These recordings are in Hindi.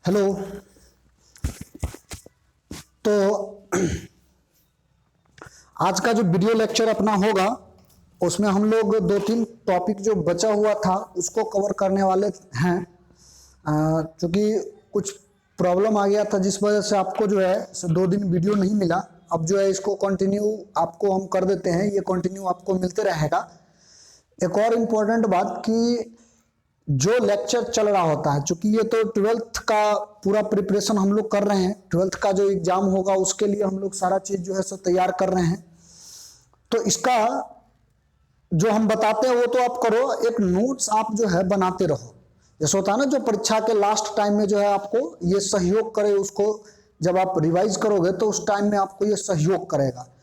हेलो। तो आज का जो वीडियो लेक्चर अपना होगा उसमें हम लोग दो तीन टॉपिक जो बचा हुआ था उसको कवर करने वाले हैं। क्योंकि कुछ प्रॉब्लम आ गया था जिस वजह से आपको जो है 2 दिन वीडियो नहीं मिला। अब जो है इसको कंटिन्यू आपको हम कर देते हैं, ये कंटिन्यू आपको मिलते रहेगा। एक और इम्पोर्टेंट बात कि जो लेक्चर चल रहा होता है, चूंकि ये तो 12th का पूरा प्रिपरेशन हम लोग कर रहे हैं, 12th का जो एग्जाम होगा उसके लिए हम लोग सारा चीज जो है सो तैयार कर रहे हैं। तो इसका जो हम बताते हैं वो तो आप करो, एक नोट्स आप जो है बनाते रहो। जैसे होता है ना, जो परीक्षा के लास्ट टाइम में जो है आपको ये सहयोग करे, उसको जब आप रिवाइज करोगे तो उस टाइम में आपको ये सहयोग करेगा।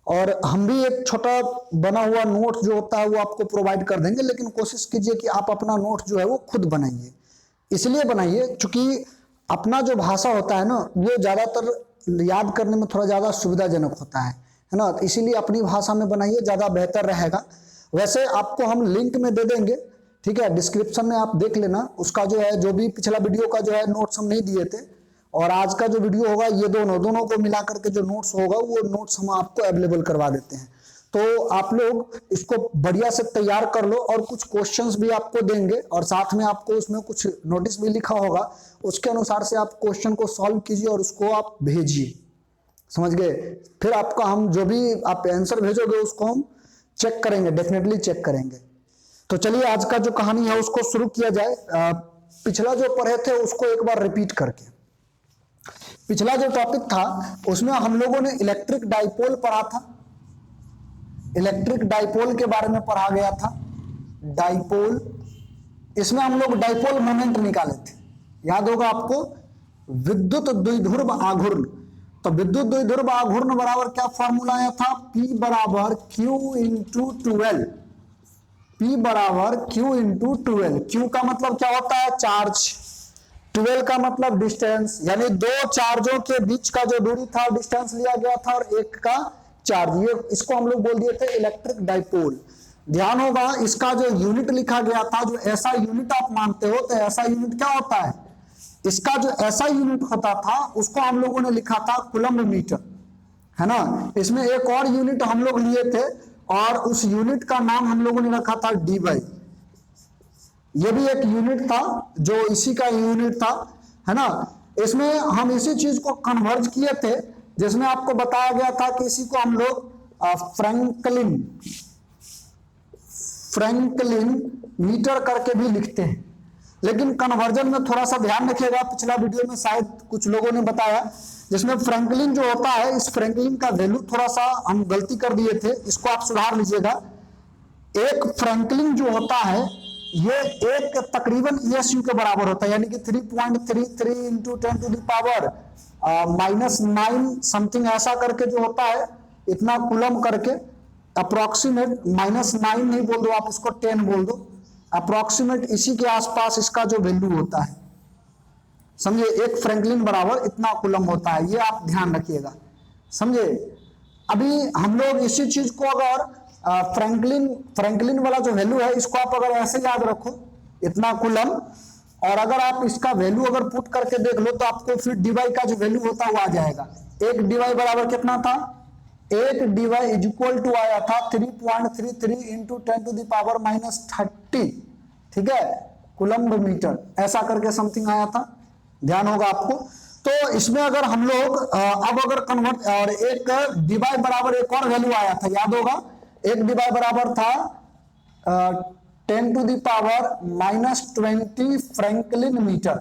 और हम भी एक छोटा बना हुआ नोट जो होता है वो आपको प्रोवाइड कर देंगे, लेकिन कोशिश कीजिए कि आप अपना नोट जो है वो खुद बनाइए। इसलिए बनाइए क्योंकि अपना जो भाषा होता है ना वो ज्यादातर याद करने में थोड़ा ज्यादा सुविधाजनक होता है ना। तो इसीलिए अपनी भाषा में बनाइए, ज्यादा बेहतर रहेगा। वैसे आपको हम लिंक में दे देंगे, ठीक है, डिस्क्रिप्शन में आप देख लेना। उसका जो है जो भी पिछला वीडियो का जो है नोट्स हम नहीं दिए थे और आज का जो वीडियो होगा ये दोनों को मिला करके जो नोट्स होगा वो नोट्स हम आपको अवेलेबल करवा देते हैं। तो आप लोग इसको बढ़िया से तैयार कर लो और कुछ क्वेश्चंस भी आपको देंगे और साथ में आपको उसमें कुछ नोटिस भी लिखा होगा, उसके अनुसार से आप क्वेश्चन को सॉल्व कीजिए और उसको आप भेजिए। समझ गए? फिर आपका हम जो भी आप आंसर भेजोगे उसको हम चेक करेंगे, डेफिनेटली चेक करेंगे। तो चलिए आज का जो कहानी है उसको शुरू किया जाए। पिछला जो पढ़े थे उसको एक बार रिपीट करके। पिछला जो टॉपिक था उसमें हम लोगों ने इलेक्ट्रिक डाइपोल पढ़ा था। इलेक्ट्रिक डाइपोल के बारे में पढ़ा गया था। डाइपोल, इसमें हम लोग डाइपोल मोमेंट निकाले थे, याद होगा आपको। विद्युत द्विध्रुव आघूर्ण, तो विद्युत द्विध्रुव आघूर्ण बराबर क्या फॉर्मूला आया था? P बराबर Q इंटू 12। P बराबर Q इंटू 12। Q का मतलब क्या होता है? चार्ज। 12 का मतलब डिस्टेंस, यानी दो चार्जों के बीच का जो दूरी था डिस्टेंस लिया गया था और एक का चार्ज, ये इसको हम लोग बोल दिए थे इलेक्ट्रिक डाइपोल। ध्यान होगा इसका जो यूनिट लिखा गया था, जो ऐसा यूनिट आप मानते हो तो ऐसा यूनिट क्या होता है? इसका जो ऐसा यूनिट होता था उसको हम लोगों ने लिखा था कूलम्ब मीटर, है ना। इसमें एक और यूनिट हम लोग लिए थे और उस यूनिट का नाम हम लोगों ने रखा था डीवाई। ये भी एक यूनिट था जो इसी का यूनिट था, है ना। इसमें हम इसी चीज को कन्वर्ज किए थे जिसमें आपको बताया गया था कि इसी को हम लोग फ्रैंकलिन मीटर करके भी लिखते हैं। लेकिन कन्वर्जन में थोड़ा सा ध्यान रखिएगा, पिछला वीडियो में शायद कुछ लोगों ने बताया जिसमें फ्रैंकलिन जो होता है, इस फ्रैंकलिन का वैल्यू थोड़ा सा हम गलती कर दिए थे, इसको आप सुधार लीजिएगा। एक फ्रैंकलिन जो होता है ये एक तकरीबन ESU के बराबर होता है, यानी कि 3.33 into 10 to the power -9 something ऐसा करके जो होता है, इतना कूलम करके अप्रोक्सीमेट, -9 नहीं बोल दो आप, इसको 10 बोल दो, अप्रोक्सीमेट इसी के आसपास इसका जो वैल्यू होता है, समझे। एक फ्रैंकलिन बराबर इतना कूलम होता है, ये आप ध्यान रखिएगा, समझे। अभी हम लोग इसी चीज को अगर फ्रैंकलिन वाला जो वैल्यू है इसको आप अगर ऐसे याद रखो, इतना कूलम, और अगर आप इसका वैल्यू अगर पुट करके देख लो तो आपको फिर डीवाई का जो वैल्यू होता है वो आ जाएगा। एक डीवाई बराबर कितना था? एक डीवाई इज इक्वल टू आया था 3.33 इंटू 10 टू द पावर -30, ठीक है, कूलम्ब मीटर, ऐसा करके समथिंग आया था, ध्यान होगा आपको। तो इसमें अगर हम लोग अब अगर कन्वर्ट, और एक डीवाई बराबर एक और वैल्यू आया था, याद होगा, एक डीवाई बराबर था 10 to the power -20 franklin meter,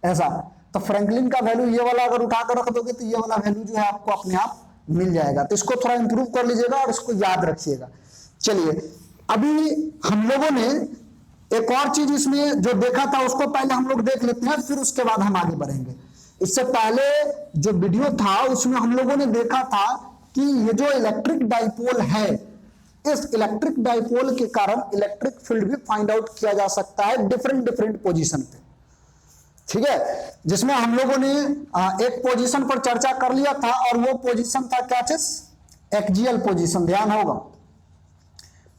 ऐसा। तो फ्रैंकलिन का वैल्यू ये वाला अगर उठाकर रख दोगे तो ये वाला वैल्यू जो है आपको अपने आप मिल जाएगा। तो इसको थोड़ा इंप्रूव कर लीजिएगा और इसको याद रखिएगा। चलिए, अभी हम लोगों ने एक और चीज इसमें जो देखा था उसको पहले हम लोग देख लेते हैं, फिर उसके बाद हम आगे बढ़ेंगे। इससे पहले जो वीडियो था उसमें हम लोगों ने देखा था कि ये जो इलेक्ट्रिक डाइपोल है, इस इलेक्ट्रिक डाइपोल के कारण इलेक्ट्रिक फील्ड भी फाइंड आउट किया जा सकता है डिफरेंट पोजीशन पे, ठीक है। जिसमें हम लोगों ने एक पोजीशन पर चर्चा कर लिया था और वो पोजीशन था क्या चीज? एक्सियल पोजीशन, ध्यान होगा।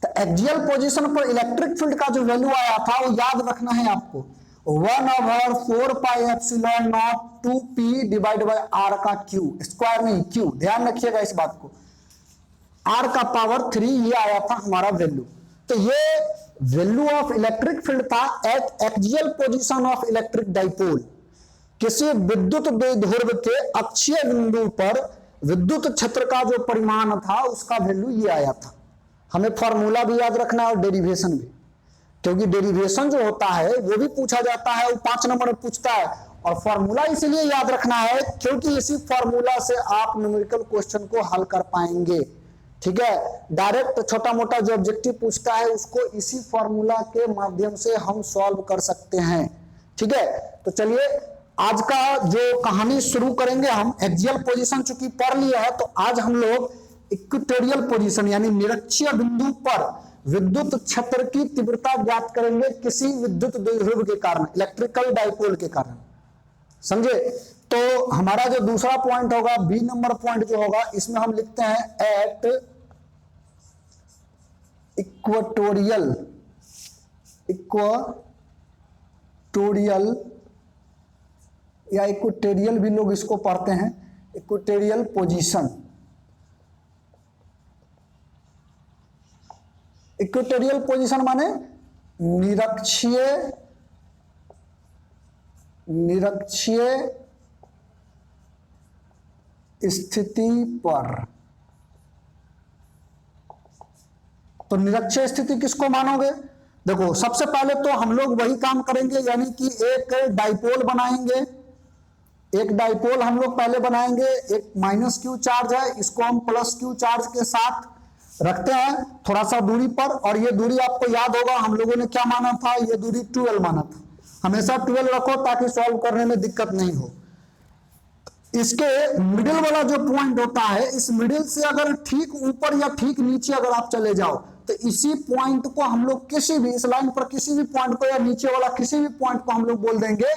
तो एक्सियल पोजीशन पर इलेक्ट्रिक फील्ड का जो वैल्यू आया था वो याद रखना है आपको। 1/4πε0 2p डिवाइड बाय r का क्यू, स्क्वायर नहीं क्यू, ध्यान रखिएगा इस बात को। r का पावर 3 ये आया था हमारा वैल्यू। तो ये वैल्यू ऑफ इलेक्ट्रिक फील्ड था eight axial position of electric dipole. किसी विद्युत द्विध्रुव के अक्षीय बिंदु पर विद्युत क्षेत्र का जो परिमाण था उसका वैल्यू ये आया था। हमें फॉर्मूला भी याद रखना है और डेरिवेशन भी, क्योंकि डेरिवेशन जो होता है वो भी पूछा जाता है, वो 5 नंबर में पूछता है। और फॉर्मूला इसलिए याद रखना है क्योंकि इसी फॉर्मूला से आप न्यूमेरिकल क्वेश्चन को हल कर पाएंगे। ठीक है, डायरेक्ट छोटा मोटा जो ऑब्जेक्टिव पूछता है उसको इसी फॉर्मूला के माध्यम से हम सॉल्व कर सकते हैं। ठीक है, तो चलिए आज का जो कहानी शुरू करेंगे हम। एक्सियल पोजीशन चूंकि पढ़ लिया है तो आज हम लोग इक्वेटोरियल पोजीशन यानी निरक्षीय बिंदु पर विद्युत क्षेत्र की तीव्रता ज्ञात करेंगे किसी विद्युत द्विध्रुव के कारण, इलेक्ट्रिकल डाइपोल के कारण। समझे? तो हमारा जो दूसरा पॉइंट होगा, बी नंबर पॉइंट जो होगा, इसमें हम लिखते हैं एट इक्वेटोरियल या इक्वेटोरियल भी लोग इसको पढ़ते हैं, इक्वेटोरियल पोजीशन। इक्वेटोरियल पोजीशन माने निरक्षीय स्थिति पर। तो निरक्षीय स्थिति किसको मानोगे? देखो सबसे पहले तो हम लोग वही काम करेंगे, यानी कि एक डाइपोल बनाएंगे। एक डाइपोल हम लोग पहले बनाएंगे, एक माइनस क्यू चार्ज है, इसको हम प्लस क्यू चार्ज के साथ रखते हैं थोड़ा सा दूरी पर। और ये दूरी आपको याद होगा हम लोगों ने क्या माना था, ये दूरी 12 माना था। हमेशा 12 रखो ताकि सॉल्व करने में दिक्कत नहीं हो। इसके मिडिल वाला जो पॉइंट होता है, इस मिडिल से अगर ठीक ऊपर या ठीक नीचे अगर आप चले जाओ तो इसी पॉइंट को हम लोग किसी भी, इस लाइन पर किसी भी पॉइंट को या नीचे वाला किसी भी पॉइंट को हम लोग बोल देंगे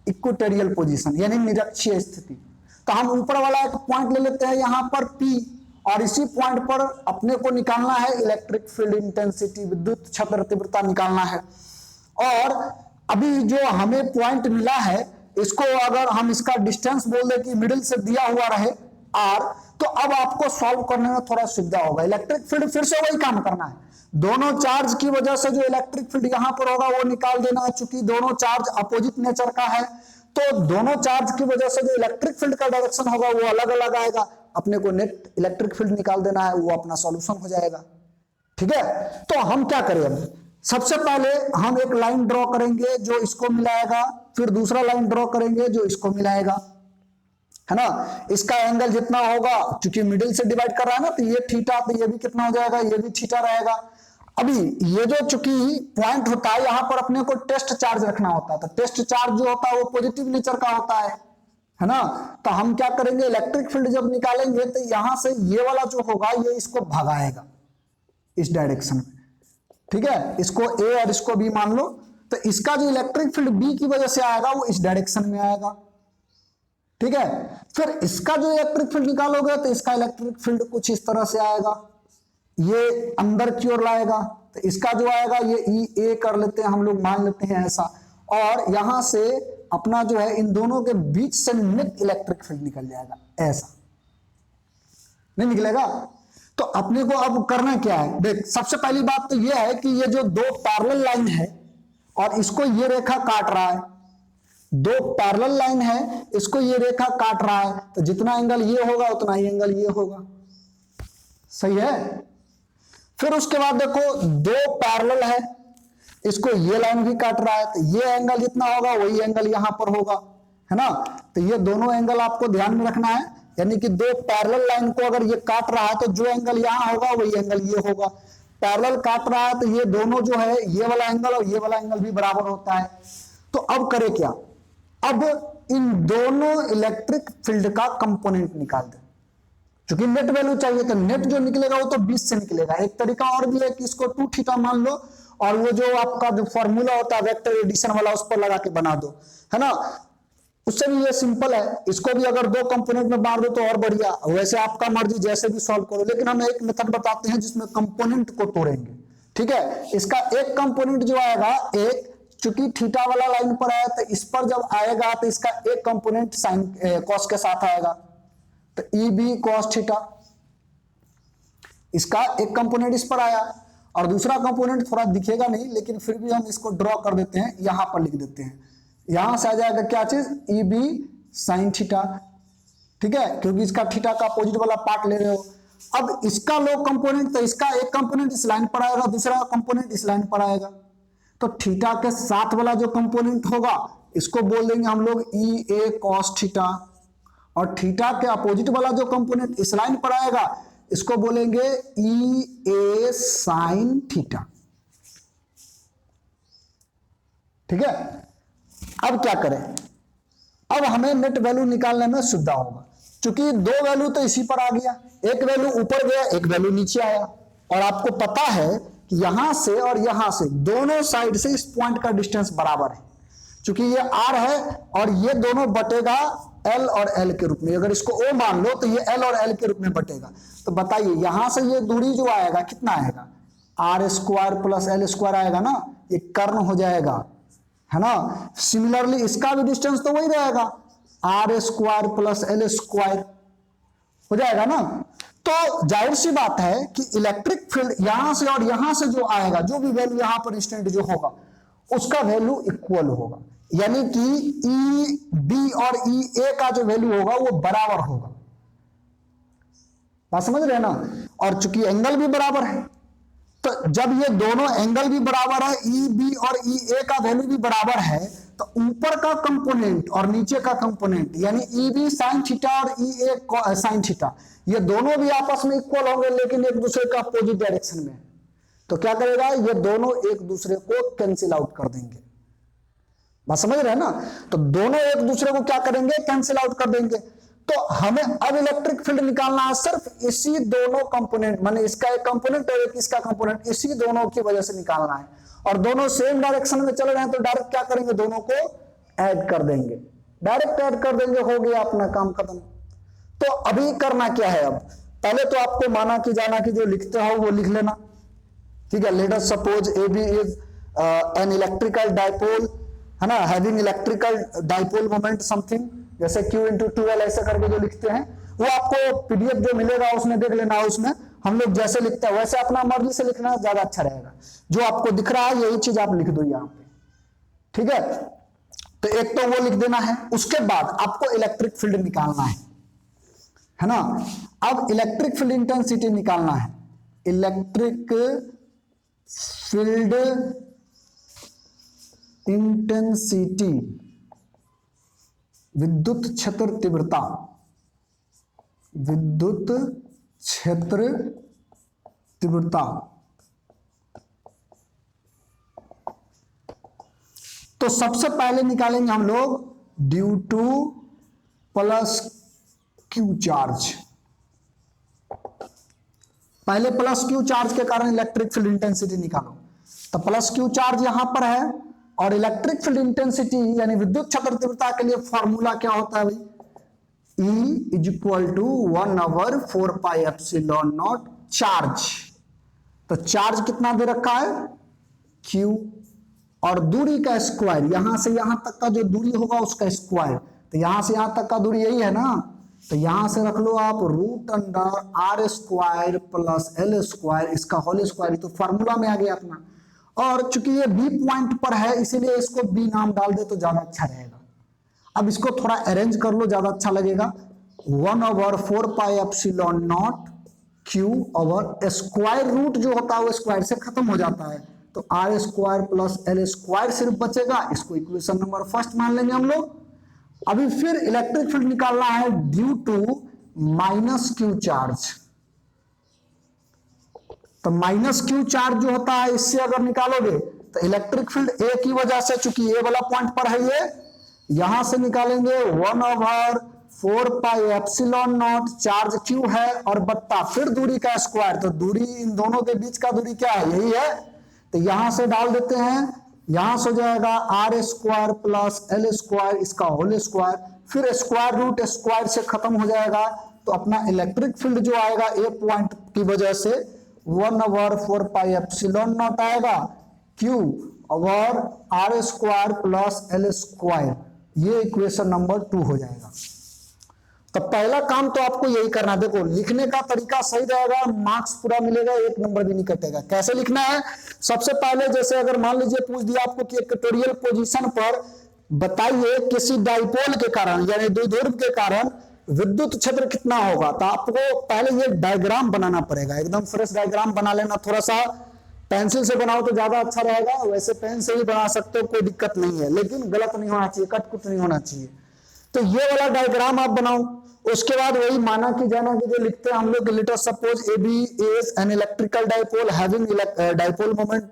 इक्वेटोरियल पोजीशन यानी निरक्षीय स्थिति। तो हम ऊपर वाला एक पॉइंट ले लेते हैं यहां पर P, और इसी पॉइंट पर अपने को निकालना है इलेक्ट्रिक फील्ड इंटेंसिटी, विद्युत क्षेत्र तीव्रता निकालना है। और अभी जो हमें पॉइंट मिला है इसको अगर हम इसका डिस्टेंस बोल दे कि मिडिल से दिया हुआ रहे R, तो अब आपको सॉल्व करने में थोड़ा सुविधा होगा। इलेक्ट्रिक फील्ड फिर से वही काम करना है, दोनों चार्ज की वजह से जो इलेक्ट्रिक फील्ड यहां पर होगा वो निकाल देना है। चूंकि दोनों चार्ज अपोजिट नेचर का है तो दोनों चार्ज की वजह से जो इलेक्ट्रिक फील्ड का डायरेक्शन होगा वो अलग अलग आएगा। अपने को नेट इलेक्ट्रिक फील्ड निकाल देना है, वो अपना सॉल्यूशन हो जाएगा। ठीक है, तो हम क्या करें, अब सबसे पहले हम एक लाइन ड्रॉ करेंगे जो इसको मिलाएगा, फिर दूसरा लाइन ड्रॉ करेंगे जो इसको मिलाएगा, है ना। इसका एंगल जितना होगा, चूंकि मिडिल से डिवाइड कर रहा है ना, तो ये थीटा, तो ये भी कितना हो जाएगा, ये भी थीटा रहेगा। अभी ये जो चूंकि पॉइंट होता है यहां पर अपने को टेस्ट चार्ज रखना होता है, तो टेस्ट चार्ज जो होता है वो पॉजिटिव नेचर का होता है ना। तो हम क्या करेंगे, इलेक्ट्रिक फील्ड जब निकालेंगे तो यहां से ये वाला जो होगा ये इसको भगाएगा इस डायरेक्शन में। ठीक है, इसको ए और इसको बी मान लो, तो इसका जो इलेक्ट्रिक फील्ड बी की वजह से आएगा वो इस डायरेक्शन में आएगा। ठीक है, फिर इसका जो इलेक्ट्रिक फील्ड निकालोगे तो इसका इलेक्ट्रिक फील्ड कुछ इस तरह से आएगा, ये अंदर की ओर लाएगा, तो इसका जो आएगा ये ई ए कर लेते हैं हम लोग, मान लेते हैं ऐसा। और यहां से अपना जो है इन दोनों के बीच से नेट इलेक्ट्रिक फील्ड निकल जाएगा, ऐसा नहीं निकलेगा। तो अपने को अब करना क्या है, देख सबसे पहली बात तो यह है कि ये जो दो पैरेलल लाइन है और इसको ये रेखा काट रहा है, दो पैरेलल लाइन है इसको ये रेखा काट रहा है, तो जितना एंगल ये होगा उतना ही एंगल ये होगा। सही है। फिर उसके बाद देखो दो पैरेलल है, इसको ये लाइन भी काट रहा है, तो ये एंगल जितना होगा वही एंगल यहां पर होगा, है ना। तो ये दोनों एंगल आपको ध्यान में रखना है, यानी कि दो पैरेलल लाइन को अगर ये काट रहा है तो जो एंगल यहां होगा वही एंगल ये होगा। पैरेलल काट रहा है तो ये दोनों जो है ये वाला एंगल और ये वाला एंगल भी बराबर होता है। तो अब करें क्या, अब इन दोनों इलेक्ट्रिक फील्ड का कंपोनेंट निकाल दें। क्योंकि नेट वैल्यू चाहिए तो नेट जो निकलेगा वो तो 20 से निकलेगा। एक तरीका और भी है कि इसको 2 थीटा मान लो और वो जो आपका जो फॉर्मूला होता है वेक्टर एडिशन वाला उस पर लगा के बना दो, है ना। उससे भी ये सिंपल है, इसको भी अगर दो कंपोनेंट में बांट दो तो और बढ़िया। वैसे आपका मर्जी जैसे भी सॉल्व करो, लेकिन हम एक मेथड बताते हैं जिसमें कंपोनेंट को तोड़ेंगे। ठीक है, इसका एक कंपोनेंट जो आएगा, एक चूंकि थीटा वाला लाइन पर है तो इस पर जब आएगा तो इसका एक कंपोनेंट साइन कॉस के साथ आएगा, तो ई बी कॉस थीटा, इसका एक कंपोनेंट इस पर आया और दूसरा कंपोनेंट थोड़ा दिखेगा नहीं लेकिन फिर भी हम इसको ड्रॉ कर देते हैं, यहां पर लिख देते हैं, यहां से आ जाएगा क्या चीज, ई बी साइन थीटा, ठीक है, क्योंकि इसका थीटा का अपोजिट वाला पार्ट ले रहे हो। अब इसका लो कंपोनेंट, तो इसका एक कंपोनेंट इस लाइन पर आएगा, दूसरा कंपोनेंट इस लाइन पर आएगा, तो थीटा के साथ वाला जो कंपोनेंट होगा इसको बोल देंगे हम लोग ई ए कॉस थीटा, और थीटा के अपोजिट वाला जो कंपोनेंट इस लाइन पर आएगा इसको बोलेंगे ई ए साइन थीटा, ठीक है। अब क्या करें, अब हमें नेट वैल्यू निकालने में सुविधा होगा, क्योंकि दो वैल्यू तो इसी पर आ गया, एक वैल्यू ऊपर गया एक वैल्यू नीचे आया, और आपको पता है कि यहां से और यहां से दोनों साइड से इस पॉइंट का डिस्टेंस बराबर है, क्योंकि ये r है और ये दोनों बटेगा l और l के रूप में, अगर इसको o मान लो तो ये l और l के रूप में बटेगा। तो बताइए यहां से ये दूरी जो आएगा कितना आएगा, r square plus l square आएगा ना, ये कर्ण हो जाएगा, है ना। सिमिलरली इसका भी डिस्टेंस तो वही रहेगा, r square plus l square हो जाएगा ना। तो जाहिर सी बात है कि इलेक्ट्रिक फील्ड यहां से और यहां से जो आएगा, जो भी वैल्यू यहां पर इंस्टेंट जो होगा उसका वैल्यू इक्वल होगा, यानी कि ई बी और ई ए का जो वैल्यू होगा वो बराबर होगा, बात समझ रहे हैं ना। और चूंकि एंगल भी बराबर है, तो जब ये दोनों एंगल भी बराबर है, ई बी और ई ए का वैल्यू भी बराबर है, तो ऊपर का कंपोनेंट और नीचे का कंपोनेंट यानी ई बी साइन थीटा और ई ए साइन थीटा, ये दोनों भी आपस में इक्वल होंगे लेकिन एक दूसरे का अपोजिट डायरेक्शन में। तो क्या करेगा, ये दोनों एक दूसरे को कैंसिल आउट कर देंगे, बात समझ रहे हैं ना। तो दोनों एक दूसरे को क्या करेंगे, कैंसिल आउट कर देंगे। तो हमें अब इलेक्ट्रिक फील्ड निकालना है सिर्फ इसी दोनों कंपोनेंट, माने इसका एक कंपोनेंट और एक इसका कंपोनेंट, इसी दोनों की वजह से निकालना है, और दोनों सेम डायरेक्शन में चल रहे हैं तो डायरेक्ट क्या करेंगे, दोनों को ऐड कर देंगे, डायरेक्ट ऐड कर देंगे, हो गया अपना काम खत्म। तो अभी करना क्या है, अब पहले तो आपको माना कि जाना कि जो लिखते हो वो लिख लेना, ठीक है। Let us suppose A B is an electrical dipole, है ना, having electrical dipole moment something, जैसे Q इंटू 2L ऐसे करके जो लिखते हैं, वो आपको पीडीएफ जो मिलेगा उसमें देख लेना, उसमें हम लोग जैसे लिखते हैं वैसे अपना मर्जी से लिखना ज्यादा अच्छा रहेगा, जो आपको दिख रहा है यही चीज आप लिख दो यहाँ पे, ठीक है। तो एक तो वो लिख देना है, उसके बाद आपको इलेक्ट्रिक फील्ड निकालना है ना। अब इलेक्ट्रिक फील्ड इंटेंसिटी निकालना है, इलेक्ट्रिक फील्ड इंटेंसिटी, विद्युत क्षेत्र तीव्रता, विद्युत क्षेत्र तीव्रता। तो सबसे पहले निकालेंगे हम लोग due two plus Q charge, पहले प्लस क्यू चार्ज के कारण इलेक्ट्रिक फील्ड इंटेंसिटी निकालो। तो प्लस क्यू चार्ज यहां पर है, और इलेक्ट्रिक फील्ड इंटेंसिटी यानी विद्युत क्षेत्र तीव्रता के लिए फॉर्मूला क्या होता है भाई, E is equal to 1/4πε0 charge. तो चार्ज कितना दे रखा है, Q, और दूरी का स्क्वायर, यहां से यहां तक का जो दूरी होगा उसका स्क्वायर, तो यहां से यहां तक का दूरी यही है ना, तो यहां से रख लो आप root under R square plus L square, इसका होल स्क्वायर, तो फॉर्मूला में आ गया अपना। और चूंकि ये बी पॉइंट पर है इसीलिए इसको बी नाम डाल दे तो ज्यादा अच्छा रहेगा। अब इसको थोड़ा अरेंज कर लो, ज्यादा अच्छा लगेगा। 1/4πε0 Q ओवर स्क्वायर रूट जो होता है वो स्क्वायर से खत्म हो जाता है, तो R square plus L square सिर्फ बचेगा, इसको इक्वेशन नंबर फर्स्ट मान लेंगे हम लोग। अभी फिर इलेक्ट्रिक फील्ड निकालना है due to minus Q charge. तो माइनस क्यू चार्ज जो होता है इससे अगर निकालोगे तो इलेक्ट्रिक फील्ड ए की वजह से, चूंकि ए वाला पॉइंट पर है ये, यहां से निकालेंगे 1/4πε0 चार्ज क्यू है और बट्टा फिर दूरी का स्क्वायर, तो दूरी इन दोनों के बीच का दूरी क्या है, यही है, तो यहां से डाल देते हैं, यहां से हो जाएगा R square plus L square, इसका होल स्क्वायर, फिर स्क्वायर रूट स्क्वायर से खत्म हो जाएगा। तो अपना इलेक्ट्रिक फील्ड जो आएगा ए पॉइंट की वजह से 1/4πε0 आएगा Q over R square plus L square, ये इक्वेशन नंबर 2 हो जाएगा। तो पहला काम तो आपको यही करना, देखो लिखने का तरीका सही रहेगा, मार्क्स पूरा मिलेगा, 1 नंबर भी नहीं कटेगा। कैसे लिखना है, सबसे पहले जैसे अगर मान लीजिए पूछ दिया आपको कि इक्वेटोरियल पोजीशन पर बताइए किसी डाइपोल के कारण यानी द्विध्रुव के कारण विद्युत क्षेत्र कितना होगा, तो आपको पहले ये डायग्राम बनाना पड़ेगा, एकदम फ्रेश डायग्राम बना लेना। थोड़ा सा पेंसिल से बनाओ तो ज्यादा अच्छा रहेगा, वैसे पेन से भी बना सकते हो, कोई दिक्कत नहीं है, लेकिन गलत नहीं होना चाहिए, कटकुट नहीं होना चाहिए। तो ये वाला डायग्राम आप बनाओ। उसके बाद वही माना कि जाना कि जो लिखते हैं हम लोग, late us suppose AB is an electrical dipole having dipole moment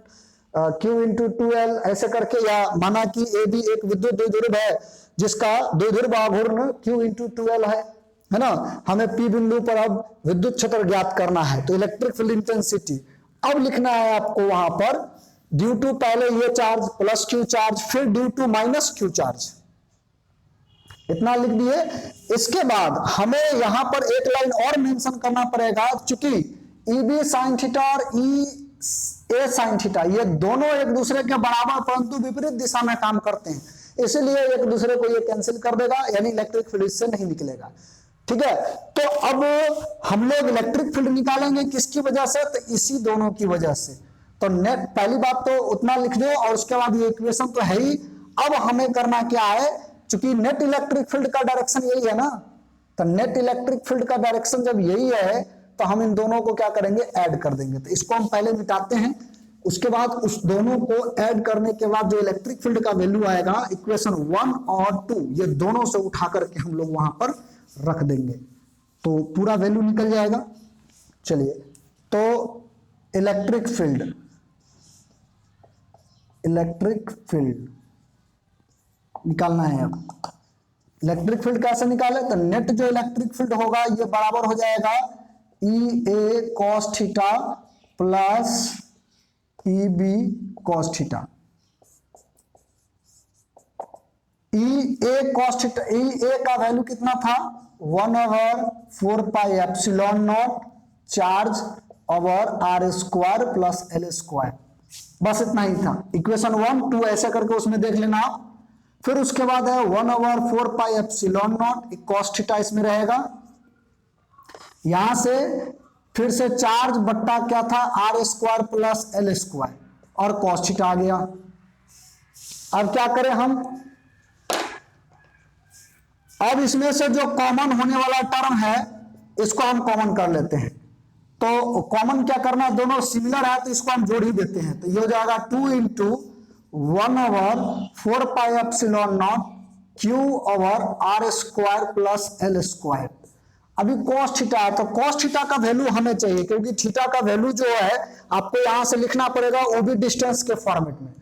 Q into 2L, ऐसे करके, या माना कि AB एक विद्युत द्विध्रुव है जिसका द्विध्रुव आघूर्ण Q into 2L है ना। हमें P बिंदु पर अब विद्युत क्षेत्र ज्ञात करना है, तो इलेक्ट्रिक फील्ड इंटेंसिटी अब लिखना है आपको वहां पर ड्यू टू पहले ये चार्ज प्लस Q चार्ज, फिर due to minus Q charge, इतना लिख दिए। इसके बाद हमें यहां पर एक लाइन और मेंशन करना पड़ेगा, चूंकि EB sin थीटा और EA sin थीटा ये दोनों एक दूसरे के बराबर परंतु विपरीत दिशा में काम करते हैं, इसलिए एक दूसरे को ये कैंसिल कर देगा, यानी इलेक्ट्रिक फील्ड इससे नहीं निकलेगा। ठीक है, तो अब हम लोग इलेक्ट्रिक फील्ड निकालेंगे किसकी वजह से, तो इसी दोनों की वजह से। तो नेट पहली बात तो उतना लिख दो, और उसके बाद ये इक्वेशन तो है ही। अब हमें करना क्या है, चूंकि नेट इलेक्ट्रिक फील्ड का डायरेक्शन यही है ना, तो नेट इलेक्ट्रिक फील्ड का डायरेक्शन जब यही है तो हम इन दोनों को क्या करेंगे, ऐड कर देंगे। तो इसको हम पहले मिटाते हैं, उसके बाद उस दोनों को ऐड करने के बाद जो इलेक्ट्रिक फील्ड का वैल्यू आएगा इक्वेशन 1 और 2 ये दोनों से उठा करके हम लोग वहां पर रख देंगे, तो पूरा वैल्यू निकल जाएगा। चलिए, तो इलेक्ट्रिक फील्ड निकालना है। अब इलेक्ट्रिक फील्ड कैसे निकाले, तो नेट जो इलेक्ट्रिक फील्ड होगा ये बराबर हो जाएगा EA cos theta plus EB cos theta. EA cos theta, EA का वैल्यू कितना था, 1/4 pi epsilon not charge over R square plus L square, बस इतना ही था। इक्वेशन 1 2 ऐसे करके उसमें देख लेना आप। फिर उसके बाद है 1/4 pi epsilon not cos theta इसमें रहेगा, यहां से फिर से चार्ज बट्टा क्या था R square plus L square और cos थीटा आ गया। अब क्या करें हम, अब इसमें से जो कॉमन होने वाला टर्म है इसको हम कॉमन कर लेते हैं। तो कॉमन क्या करना, दोनों सिमिलर है तो इसको हम जोड़ ही देते हैं, तो ये हो जाएगा 2 into 1/4 pi epsilon not Q over R square plus L square. अभी cos थीटा है, तो cos थीटा का वैल्यू हमें चाहिए, क्योंकि थीटा का वैल्यू जो है आपको यहां से लिखना पड़ेगा वो भी डिस्टेंस के फॉर्मेट में।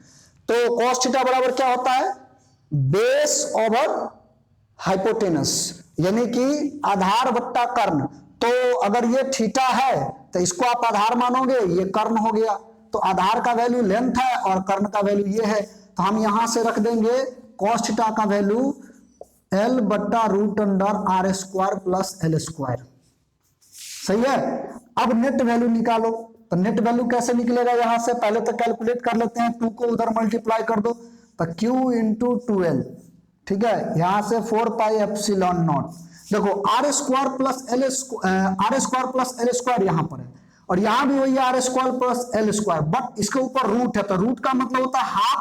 तो cos थीटा बराबर क्या होता है, बेस ओवर हाइपोटेनस, यानी कि आधार बट्टा कर्ण। तो अगर ये थीटा है तो इसको आप आधार मानोगे, ये कर्ण हो गया, तो आधार का वैल्यू लेंथ है और कर्ण का वैल्यू ये है, तो हम यहां से रख देंगे cos थीटा का वैल्यू L बट्टा root under R square plus L square. सही है। अब नेट वैल्यू निकालो, तो नेट वैल्यू कैसे निकलेगा, यहां से पहले तो कैलकुलेट कर लेते हैं, 2 को उधर मल्टीप्लाई कर दो, तो Q into 2L, ठीक है, यहां से 4 पाई एप्सिलॉन नॉट, देखो R square plus L square यहां पर है, और यहां भी वही R square plus L square, but इसके ऊपर रूट है, तो रूट का मतलब होता है हाफ,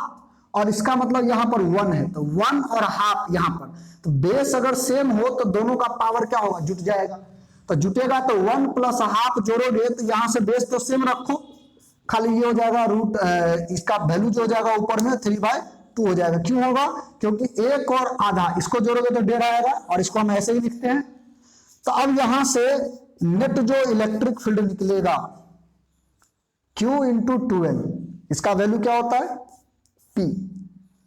और इसका मतलब यहां पर 1 है, तो 1 और हाफ यहां पर, तो बेस अगर सेम हो तो दोनों का पावर क्या होगा, जुट जाएगा। तो जुटेगा तो 1 प्लस हाफ जोड़ोगे तो यहां से बेस तो सेम रखो, खाली ये हो जाएगा रूट, इसका वैल्यू जो हो जाएगा ऊपर में 3/2 हो जाएगा। क्यों होगा, क्योंकि एक और आधा इसको जोड़ोगे तो 1.5 आएगा, और इसको हम ऐसे ही लिखते हैं। तो अब यहां से नेट जो इलेक्ट्रिक फील्ड निकलेगा Q into 2L, इसका वैल्यू क्या होता है, P,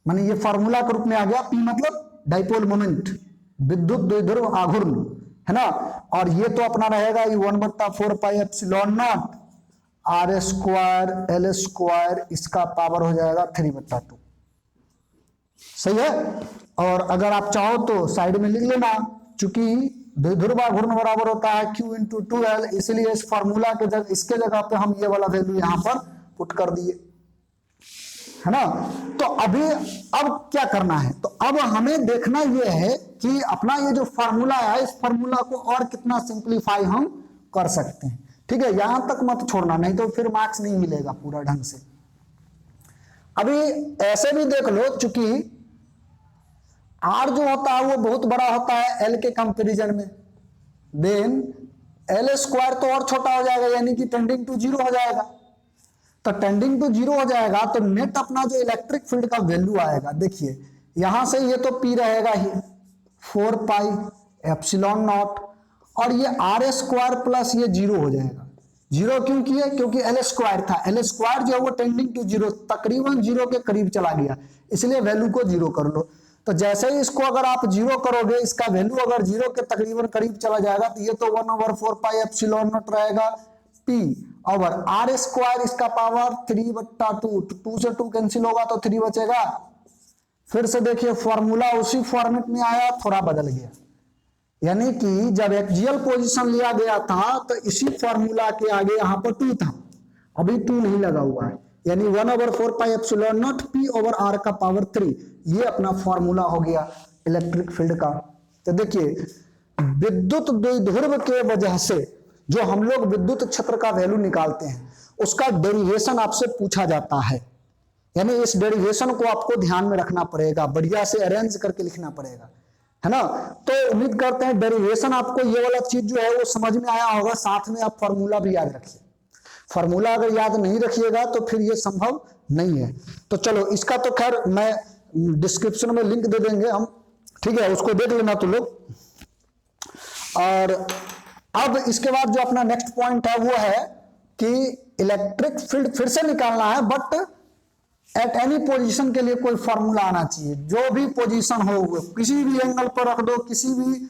माने ये फॉर्मूला के रूप में आ गया, P मतलब डाइपोल मोमेंट, विद्युत द्विध्रुव आघूर्ण, है ना, और ये तो अपना रहेगा ये 1/4 pi epsilon not R square L square, इसका पावर हो जाएगा 3/2। सही है। और अगर आप चाहो तो साइड में लिख लेना, चूंकि द्विध्रुव आघूर्ण बराबर होता है Q into 2L, इसलिए इस फॉर्मूला के जगह, इसके जगह पे हम ये वाला वैल्यू यहां पर पुट कर दिए। है ना। तो अभी अब क्या करना है, तो अब हमें देखना यह है कि अपना ये जो फॉर्मूला है इस फॉर्मूला को और कितना सिंप्लीफाई हम कर सकते हैं। ठीक है, यहां तक मत छोड़ना, नहीं तो फिर मार्क्स नहीं मिलेगा पूरा ढंग से। अभी ऐसे भी देख लो, चूंकि आर जो होता है वो बहुत बड़ा होता है एल के कंपेरिजन में, देन एल स्क्वायर तो और छोटा हो जाएगा, यानी कि टेंडिंग टू जीरो हो जाएगा। तो टेंडिंग टू जीरो हो जाएगा तो नेट अपना जो इलेक्ट्रिक फील्ड का वैल्यू आएगा, देखिए यहां से ये तो पी रहेगा ही 4 पाई एप्सिलॉन नॉट, और ये आर स्क्वायर प्लस ये जीरो हो जाएगा। जीरो क्यों किया, क्योंकि एल स्क्वायर था, एल स्क्वायर जो है वो टेंडिंग टू जीरो तकरीबन जीरो के करीब चला गया, इसलिए वैल्यू को जीरो कर लो। तो जैसे ही इसको अगर आप जीरो करोगे, इसका वैल्यू अगर जीरो के तकरीबन करीब चला जाएगा तो ये तो 1/4 पाई एप्सिलॉन नॉट रहेगा पी ओवर आर स्क्वायर, इसका पावर 3/2, 2 से 2 कैंसिल होगा तो 3 बचेगा। फिर से देखिए फॉर्मूला उसी फॉर्मेट में आया, थोड़ा बदल गया, यानी कि जब एक्सियल पोजीशन लिया गया था तो इसी फॉर्मूला के आगे यहां पर 2 था, अभी 2 नहीं लगा हुआ है, यानी 1/4 pi epsilon naught P over R का पावर 3, ये अपना फॉर्मूला हो गया इलेक्ट्रिक फील्ड का। तो देखिए विद्युत द्विध्रुव के वजह से जो हम लोग विद्युत क्षेत्र का वैल्यू निकालते हैं उसका डेरिवेशन आपसे पूछा जाता है, यानी इस डेरिवेशन को आपको ध्यान में रखना पड़ेगा, बढ़िया से अरेंज करके लिखना पड़ेगा, है ना। तो उम्मीद करते हैं डेरिवेशन आपको ये वाला चीज जो है वो समझ में आया होगा, साथ में आप फॉर्मूला भी याद रखिए। फॉर्मूला अगर याद नहीं रखिएगा तो फिर ये संभव नहीं है। तो चलो इसका तो खैर मैं डिस्क्रिप्शन में लिंक दे देंगे हम, ठीक है, उसको देख लेना तुम लोग। और अब इसके बाद जो अपना नेक्स्ट पॉइंट है वो है कि इलेक्ट्रिक फील्ड फिर से निकालना है, बट एट एनी पोजीशन के लिए कोई फॉर्मूला आना चाहिए, जो भी पोजीशन हो किसी भी एंगल पर रख दो, किसी भी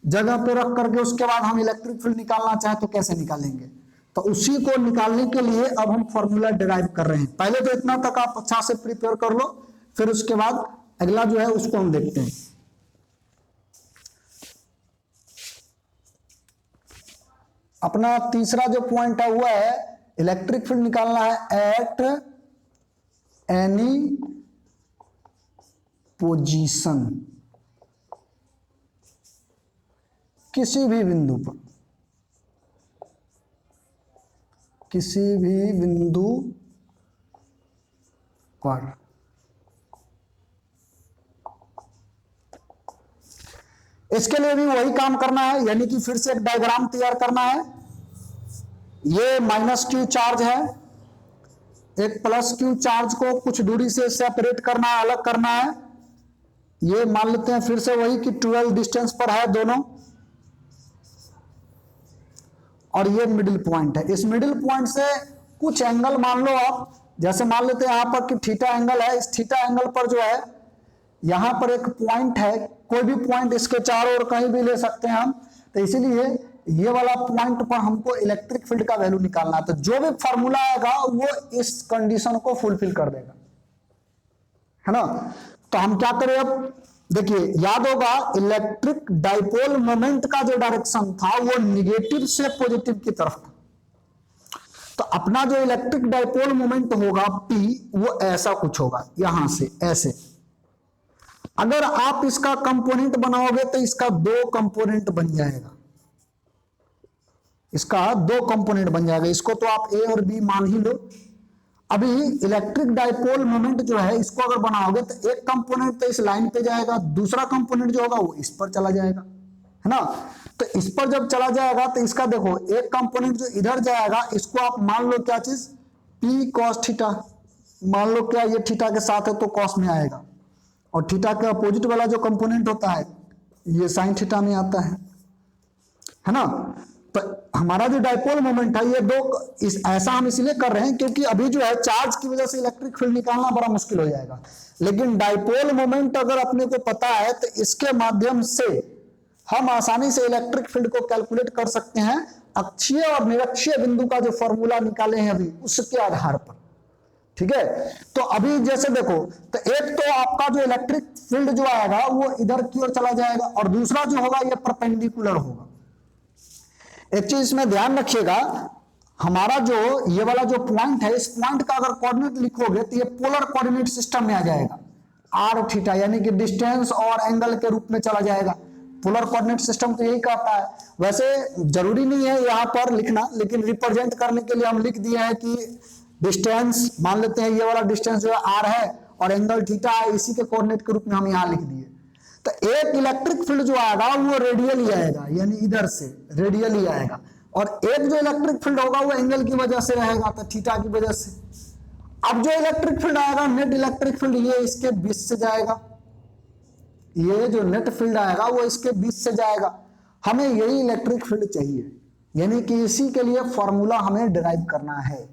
जगह पर रख करके उसके बाद हम इलेक्ट्रिक फील्ड निकालना चाहे तो कैसे निकालेंगे। तो उसी को निकालने के लिए अब हम फॉर्मूला डिराइव कर रहे हैं। पहले तो इतना तक आप अच्छा से प्रिपेयर कर लो, फिर उसके बाद अगला जो है उसको हम देखते हैं। अपना तीसरा जो पॉइंट है वो है इलेक्ट्रिक फील्ड निकालना है एट एनी पोजीशन, किसी भी बिंदु पर, किसी भी बिंदु पर। इसके लिए भी वही काम करना है, यानी कि फिर से एक डायग्राम तैयार करना है। ये माइनस क्यू चार्ज है, एक प्लस क्यू चार्ज को कुछ दूरी से सेपरेट करना है, अलग करना है। ये मान लेते हैं फिर से वही कि 12 डिस्टेंस पर है दोनों, और ये मिडिल पॉइंट है। इस मिडिल पॉइंट से कुछ एंगल मान लो आप, जैसे मान लेते हैं यहां पर कि थीटा एंगल है, इस थीटा एंगल पर जो है यहां पर एक पॉइंट है, कोई भी पॉइंट इसके चारों ओर कहीं भी ले सकते हैं हम। तो इसीलिए ये वाला पॉइंट पर हमको इलेक्ट्रिक फील्ड का वैल्यू निकालना है। तो जो भी फॉर्मूला आएगा वो इस कंडीशन को फुलफिल कर देगा, है ना। तो हम क्या करें अब, देखिए याद होगा इलेक्ट्रिक डाइपोल मोमेंट का जो डायरेक्शन था वो निगेटिव से पॉजिटिव की तरफ था। तो अपना जो इलेक्ट्रिक डाइपोल मोमेंट होगा P, वो ऐसा कुछ होगा, यहां से ऐसे। अगर आप इसका कंपोनेंट बनाओगे तो इसका 2 कंपोनेंट बन जाएगा, इसका 2 कंपोनेंट बन जाएगा। इसको तो आप A और B मान ही लो। अभी इलेक्ट्रिक डाइपोल मोमेंट जो है इसको अगर बनाओगे तो एक कंपोनेंट तो इस लाइन पे जाएगा, दूसरा कंपोनेंट जो होगा वो इस पर चला जाएगा, है ना। तो इस पर जब चला जाएगा तो इसका देखो एक कंपोनेंट जो इधर जाएगा इसको आप मान लो क्या चीज, P cos थीटा मान लो, क्या ये थीटा के साथ है तो cos में आएगा, और थीटा के अपोजिट वाला जो कंपोनेंट होता है ये साइन थीटा में आता है ना। तो हमारा जो डाइपोल मोमेंट है ये 2 ऐसा हम इसलिए कर रहे हैं क्योंकि अभी जो है चार्ज की वजह से इलेक्ट्रिक फील्ड निकालना बड़ा मुश्किल हो जाएगा। लेकिन डाइपोल मोमेंट अगर अपने को पता है तो इसके माध्यम से हम आसानी से इलेक्ट्रिक फील्ड को कैलकुलेट कर सकते हैं, अक्षीय और निरक्षीय बिंदु का जो फॉर्मूला निकाले हैं अभी उसके आधार पर, ठीक है। तो अभी जैसे देखो, तो एक तो आपका जो इलेक्ट्रिक फील्ड जो आएगा वो इधर की ओर चला जाएगा, और दूसरा जो होगा ये परपेंडिकुलर होगा। एक चीज इसमें ध्यान रखिएगा, हमारा जो ये वाला जो पॉइंट है, इस पॉइंट का अगर कोऑर्डिनेट लिखोगे तो ये पोलर कोऑर्डिनेट सिस्टम में आ जाएगा, आर थीटा, यानी कि डिस्टेंस और एंगल के रूप में चला जाएगा। पोलर कोऑर्डिनेट सिस्टम तो यही कहता है। वैसे जरूरी नहीं है यहाँ पर लिखना, लेकिन रिप्रेजेंट करने के लिए हम लिख दिए हैं कि डिस्टेंस, मान लेते हैं ये वाला डिस्टेंस जो है आर है और एंगल थीटा है, इसी के कोऑर्डिनेट के रूप में हम यहाँ लिख दिए। तो एक इलेक्ट्रिक फील्ड जो आएगा वो रेडियल ही आएगा, यानी इधर से रेडियल ही आएगा, और एक जो इलेक्ट्रिक फील्ड होगा वो एंगल की वजह से रहेगा, तो थीटा की वजह से। अब जो इलेक्ट्रिक फील्ड आएगा, नेट इलेक्ट्रिक फील्ड, ये इसके बीच से जाएगा, ये जो नेट फील्ड आएगा वो इसके बीच से जाएगा। हमें यही इलेक्ट्रिक फील्ड चाहिए, यानी कि इसी के लिए फॉर्मूला हमें डिराइव करना है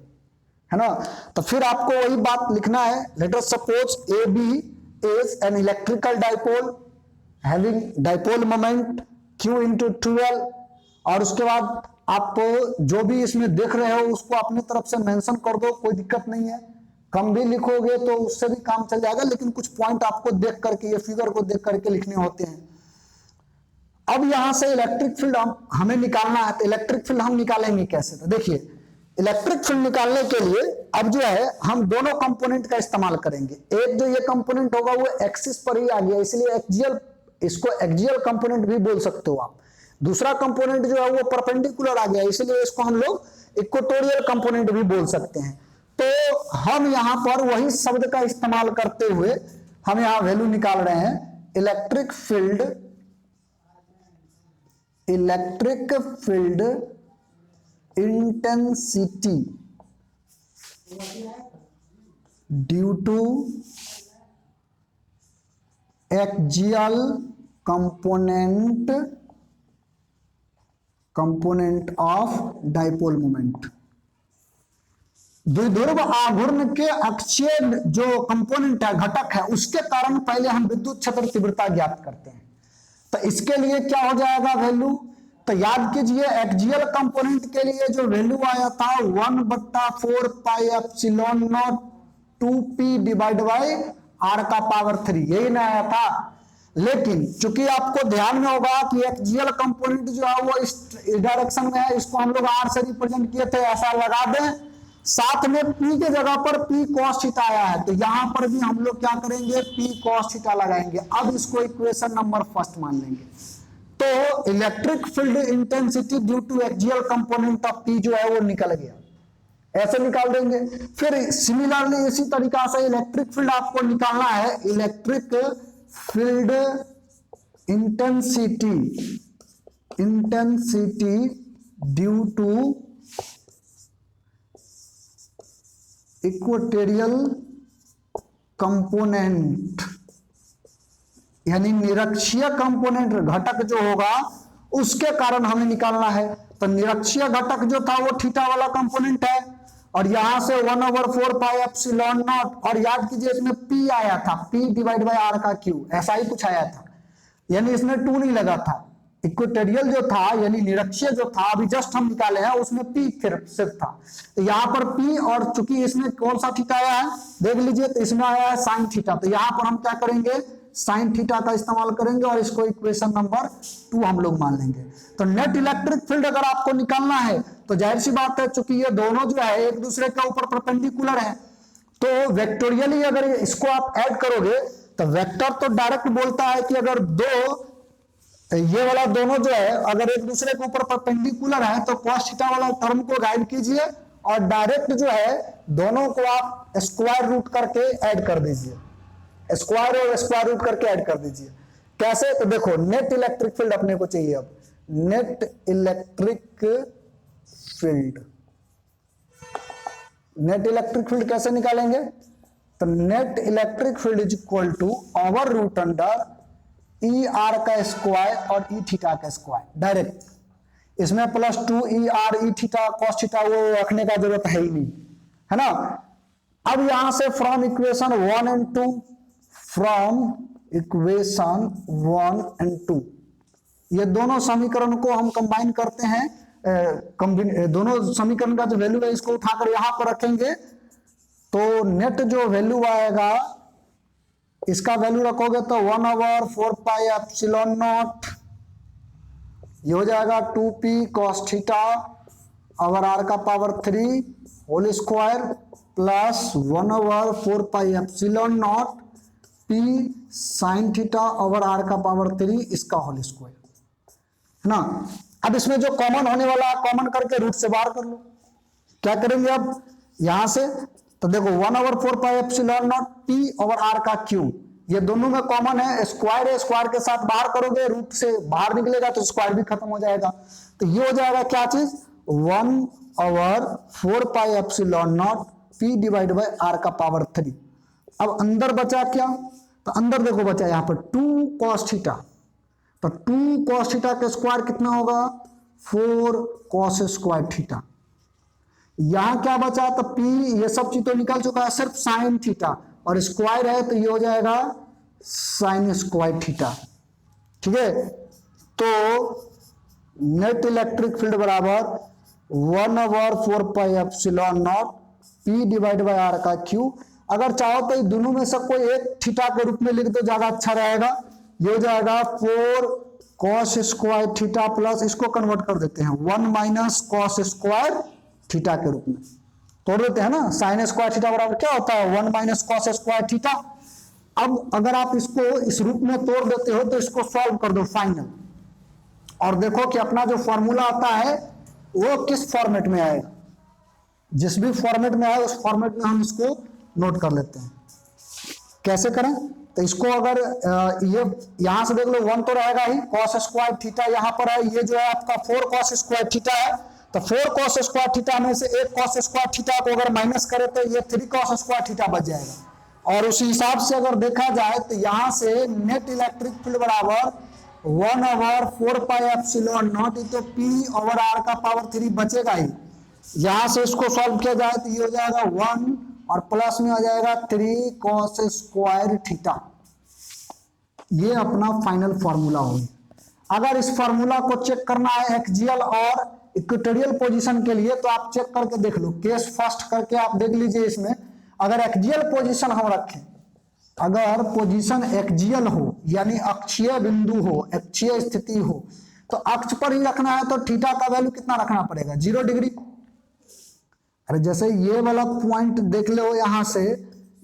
ना। तो फिर आपको वही बात लिखना है। Let us suppose A B is an electrical dipole having dipole moment q into 12, और उसके बाद आप जो भी इसमें देख रहे हो उसको अपनी तरफ से मेंशन कर दो, कोई दिक्कत नहीं है। कम भी लिखोगे तो उससे भी काम चल जाएगा, लेकिन कुछ पॉइंट आपको देख करके, ये फिगर को देख करके लिखने होते हैं। अब यहां से इलेक्ट्रिक फील्ड हमें निकालना है, तो इलेक्ट्रिक फील्ड हम निकालेंगे कैसे? तो देखिए, इलेक्ट्रिक फील्ड निकालने के लिए अब जो है हम दोनों कंपोनेंट का इस्तेमाल करेंगे। एक जो ये कंपोनेंट होगा वो एक्सिस पर ही आ गया, इसलिए एक्सियल, इसको एक्सियल कंपोनेंट भी बोल सकते हो आप। दूसरा कंपोनेंट जो है वो परपेंडिकुलर आ गया, इसलिए इसको हम लोग इक्वेटोरियल कंपोनेंट भी बोल सकते हैं। तो हम यहां पर वही शब्द का इस्तेमाल करते हुए हम यहां वैल्यू निकाल रहे हैं। Electric field intensity due to axial component of dipole moment. द्विध्रुव आघूर्ण के अक्षीय जो कंपोनेंट है, घटक है, उसके कारण पहले हम विद्युत क्षेत्र तीव्रता ज्ञात करते हैं। तो इसके लिए क्या हो जाएगा वैल्यू? तो याद कीजिए, एक्सियल कंपोनेंट के लिए जो वैल्यू आया था 1/4 pi epsilon not 2p divide by r का पावर 3, यही ना आया था। लेकिन चूंकि आपको ध्यान में होगा कि एक्सियल कंपोनेंट जो है वो इस डायरेक्शन में है, इसको हम लोग r से रिप्रेजेंट किए थे, ऐसा लगा दें। साथ में p के जगह पर p cos थीटा आया है, तो यहां पर भी हम लोग क्या करेंगे, p cos थीटा लगाएंगे। अब इसको इक्वेशन नंबर फर्स्ट मान लेंगे। तो electric field intensity due to axial component of p जो है वो निकल गया, ऐसे निकाल देंगे। फिर सिमिलरली इसी तरीका से इलेक्ट्रिक फील्ड आपको निकालना है। Electric field intensity due to equatorial component, यानी निरक्षीय कंपोनेंट घटक जो होगा उसके कारण हमें निकालना है। तो निरक्षीय घटक जो था वो थीटा वाला कंपोनेंट है, और यहां से 1/4 पाई एप्सिलॉन नॉट, और याद कीजिए इसमें p आया था, p डिवाइड बाय r का q, ऐसा ही कुछ आया था, यानी इसमें 2 नहीं लगा था। इक्वेटोरियल जो था यानी निरक्षीय जो था, अभी जस्ट हम निकाले हैं, उसमें p सिर्फ था। तो यहाँ पर p, और चूंकि इसमें कौन सा थीटा आया है देख लीजिए, तो इसमें आया है साइन थीटा। तो यहाँ पर हम क्या करेंगे, साइन थीटा का इस्तेमाल करेंगे और इसको इक्वेशन नंबर 2 हम लोग मान लेंगे। तो नेट इलेक्ट्रिक फील्ड अगर आपको निकालना है तो जाहिर सी बात है, चूंकि ये दोनों जो है एक दूसरे के ऊपर परपेंडिकुलर है, तो वेक्टोरियली अगर इसको आप ऐड करोगे तो वेक्टर तो डायरेक्ट बोलता है कि अगर ये वाला दोनों जो है अगर एक दूसरे के ऊपर परपेंडिकुलर है तो cos थीटा वाला टर्म को गाइड कीजिए, और डायरेक्ट जो है दोनों को आप स्क्वायर रूट करके ऐड कर दीजिए, स्क्वायर और स्क्वायर रूट करके ऐड कर दीजिए। कैसे? तो देखो, नेट इलेक्ट्रिक फील्ड अपने को चाहिए। अब नेट इलेक्ट्रिक फील्ड कैसे निकालेंगे? तो net electric field is equal to over root under E R का स्क्वायर और ई थीटा का स्क्वायर, डायरेक्ट। इसमें +2 E R E theta cos theta वो रखने का जरूरत है ही नहीं, है ना। अब यहां से फ्रॉम इक्वेशन 1 एंड 2, ये दोनों समीकरण को हम कंबाइन करते हैं। दोनों समीकरण का जो वैल्यू है इसको उठाकर यहां पर रखेंगे, तो नेट जो वैल्यू आएगा, इसका वैल्यू रखोगे तो 1/4 पाई एप्सिलॉन नॉट, ये हो जाएगा 2p cos theta over R का power 3 whole square plus 1/4πε0 p sine theta over R का पावर 3 इसका होल स्क्वायर है ना। अब इसमें जो कॉमन होने वाला है कॉमन करके रूट से बाहर कर लो। क्या करेंगे अब यहां से, तो देखो 1/4πε0 पी ओवर आर का क्यूब, ये दोनों में कॉमन है, स्क्वायर है, स्क्वायर के साथ बाहर करोगे रूट से बाहर निकलेगा तो स्क्वायर भी खत्म हो जाएगा। तो ये हो जाएगा क्या चीज 1/4πε0 पी डिवाइड बाय आर का पावर 3। अब अंदर बचा क्या, तो अंदर देखो बचा यहाँ पर 2 cos थीटा, तो 2 cos थीटा का स्क्वायर कितना होगा 4 cos स्क्वायर थीटा। यहां क्या बचा, तो P ये सब चीज तो निकल चुका है, सिर्फ साइन थीटा और स्क्वायर है तो ये हो जाएगा साइन स्क्वायर थीटा। ठीक है, तो नेट इलेक्ट्रिक फील्ड बराबर 1/4πε0 P डिवाइड बाय आर का क्यू। अगर चाहो तो दोनों में से कोई एक थीटा के रूप में लिख दो, ज्यादा अच्छा रहेगा। ये हो जाएगा 4 cos स्क्वायर थीटा प्लस इसको कन्वर्ट कर देते हैं 1 - cos स्क्वायर थीटा के रूप में तोड़ देते हैं ना। साइन स्क्वायर थीटा बराबर क्या होता है 1 - cos स्क्वायर थीटा। अब अगर आप इसको इस रूप में तोड़ देते हो तो इसको सॉल्व कर दो फाइनल, और देखो कि अपना जो फॉर्मूला आता है वो किस फॉर्मेट में आएगा। जिस भी फॉर्मेट में आए उस फॉर्मेट में हम इसको नोट कर लेते हैं। कैसे करें, तो इसको अगर ये यहां से देख लो 1 तो रहेगा ही, cos स्क्वायर थीटा यहां पर है, ये जो है आपका 4 cos स्क्वायर थीटा है, तो 4 cos स्क्वायर थीटा में से एक cos स्क्वायर थीटा को अगर माइनस करें तो ये 3 cos स्क्वायर थीटा बच जाएगा। और उसी हिसाब से अगर देखा जाए तो यहां से नेट इलेक्ट्रिक फील्ड बराबर 1/4πε0 तो P ओवर आर का पावर 3 बचेगा ही। यहां से इसको सॉल्व किया जाए तो ये हो जाएगा 1 और प्लस में आ जाएगा 3 cos स्क्वायर थीटा। ये अपना फाइनल फॉर्मूला होगी। अगर इस फॉर्मूला को चेक करना है एक्सियल और इक्वेटोरियल पोजीशन के लिए तो आप चेक करके देख लो, केस फर्स्ट करके आप देख लीजिए। इसमें अगर एक्सियल पोजीशन हम रखें, अगर पोजीशन एक्सियल हो यानी अक्षीय बिंदु हो, अक्षीय स्थिति हो, तो अक्ष पर ही रखना है तो थीटा का वैल्यू कितना रखना पड़ेगा 0 डिग्री। अरे जैसे ये वाला पॉइंट देख लो, यहां से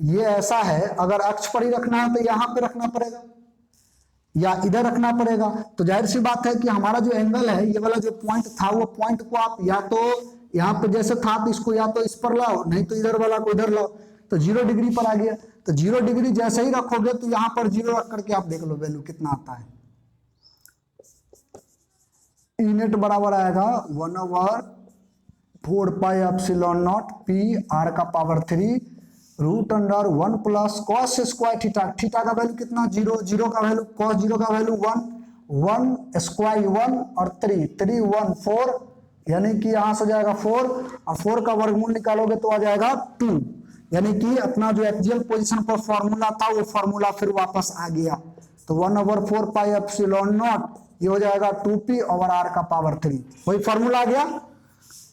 ये ऐसा है, अगर अक्ष पर ही रखना है तो यहां पे रखना पड़ेगा या इधर रखना पड़ेगा। तो जाहिर सी बात है कि हमारा जो एंगल है, ये वाला जो पॉइंट था वो पॉइंट को आप या तो यहाँ पे जैसे था तो इसको या तो इस पर लाओ, नहीं तो इधर वाला को इधर लाओ, तो 0 डिग्री पर आ गया। तो 0 डिग्री जैसे ही रखोगे तो यहाँ पर 0 रख करके आप देख लो वैल्यू कितना आता है। ई नेट बराबर आएगा 1/4πε0 P आर का power 3 √1 plus cos square theta. Theta का वैल्यू कितना 0, 0 का वैल्यू cos 0 का वैल्यू 1, 1 स्क्वायर 1 और 3 3 1 4, यानी कि यहां से जाएगा 4 और 4 का वर्गमूल निकालोगे तो आ जाएगा 2, यानी कि अपना जो एक्सियल पोजीशन पर फॉर्मूला था वो फॉर्मूला फिर वापस आ गया। तो 1/4πε0 ये हो जाएगा 2p ओवर आर का पावर 3, वही फॉर्मूला आ गया।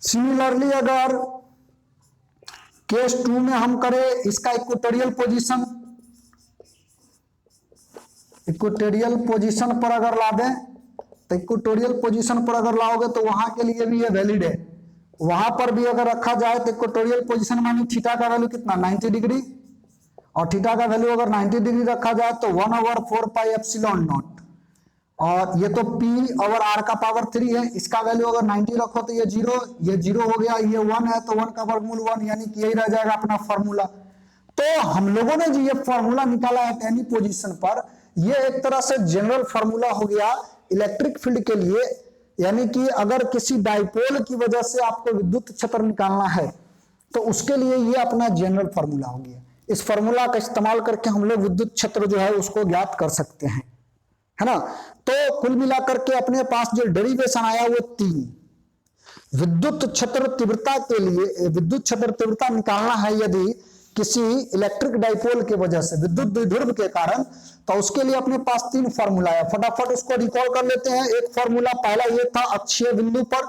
सिमिलरली अगर केस 2 में हम करें इसका इक्वेटोरियल पोजीशन पर अगर ला दें, तो इक्वेटोरियल पोजीशन पर अगर लाओगे तो वहां के लिए भी ये वैलिड है। वहां पर भी अगर रखा जाए तो इक्वेटोरियल पोजीशन मानी थीटा का वैल्यू कितना 90 डिग्री, और थीटा का वैल्यू अगर 90 डिग्री रखा जाए तो 1/4πε0, और ये तो P ओवर आर का पावर 3 है, इसका वैल्यू अगर 90 रखो तो ये 0 हो गया, ये 1 है तो 1 का वर्गमूल 1, यानी कि यही रह जाएगा अपना फॉर्मूला। तो हम लोगों ने जो ये फॉर्मूला निकाला है एनी पोजीशन पर, ये एक तरह से जनरल फॉर्मूला हो गया इलेक्ट्रिक फील्ड के लिए। यानी कि अगर किसी डाइपोल की वजह से आपको विद्युत क्षेत्र निकालना है तो उसके लिए ये अपना जनरल फॉर्मूला हो गया। इस फॉर्मूला का इस्तेमाल करके हम लोग विद्युत क्षेत्र जो है उसको ज्ञात कर सकते हैं, है ना। तो कुल मिलाकर के अपने पास जो डेरिवेशन आया वो 3। विद्युत क्षेत्र तीव्रता के लिए विद्युत क्षेत्र तीव्रता निकालना है यदि किसी इलेक्ट्रिक डाइपोल के वजह से विद्युत द्विध्रुव के कारण, तो उसके लिए अपने पास 3 फॉर्मूला है। फटाफट उसको रिकॉल कर लेते हैं। एक फॉर्मूला पहला ये था अक्षीय बिंदु पर,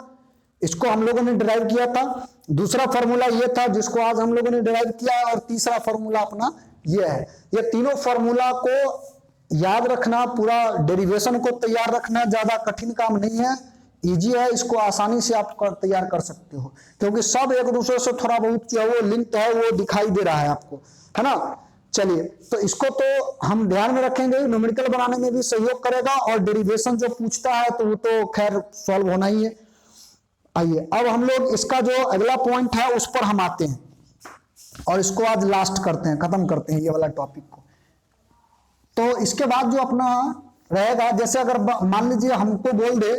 इसको हम लोगों ने डिराइव किया था। दूसरा फॉर्मूला ये था जिसको आज हम लोगों ने डिराइव किया, और तीसरा फॉर्मूला अपना ये है। ये तीनों फॉर्मूला को याद रखना, पूरा डेरिवेशन को तैयार रखना ज्यादा कठिन काम नहीं है, इजी है, इसको आसानी से आप तैयार कर सकते हो, क्योंकि सब एक दूसरे से थोड़ा बहुत जो है वो लिंक है, वो दिखाई दे रहा है आपको, है ना। चलिए, तो इसको तो हम ध्यान में रखेंगे, न्यूमेरिकल बनाने में भी सहयोग करेगा, और डेरिवेशन जो पूछता है तो वो तो खैर सॉल्व होना ही है। आइए अब हम लोग इसका जो अगला पॉइंट है उस पर हम आते हैं, और इसको आज लास्ट करते हैं, खत्म करते हैं ये वाला टॉपिक को। तो इसके बाद जो अपना रहेगा, जैसे अगर मान लीजिए हमको बोल दे